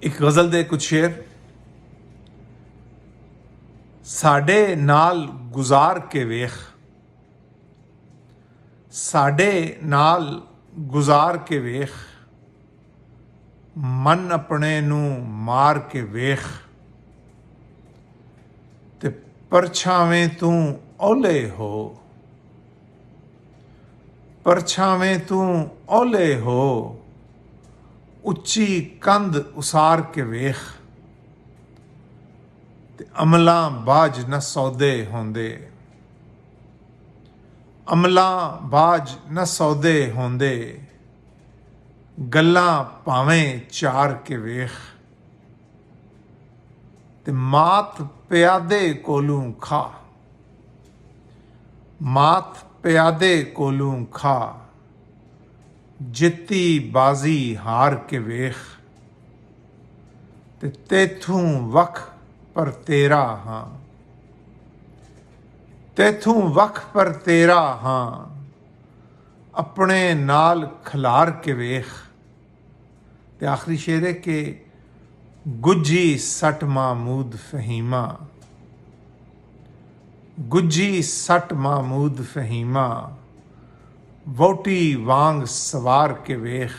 एक गज़ल दे कुछ शेर। साडे नाल गुजार के वेख, साडे नाल गुजार के वेख, मन अपने नू मार के वेख, ते परछावें तू ओले हो, परछावें तू ओले हो, उच्ची कंध उसार के वेख, ते अमलां बाज न सौदे होंदे, अमलां बाज न सौदे होंदे, गल्लां भावें चार के वेख, ते मात प्यादे कोलूं खा, मात प्यादे कोलूं खा, जित्ती बाजी हार के वेख, ते तेथूं वख पर तेरा हाँ, तेथूं वख पर तेरा हाँ, अपने नाल खलार के वेख। ते आखिरी शेर है कि गुज्जी सट महमूद फहीमा, गुज्जी सट महमूद फहीमा, वोटी वांग सवार के वेख,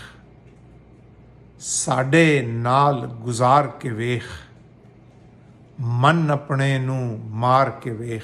साडे नाल गुजार के वेख, मन अपने नू मार के वेख।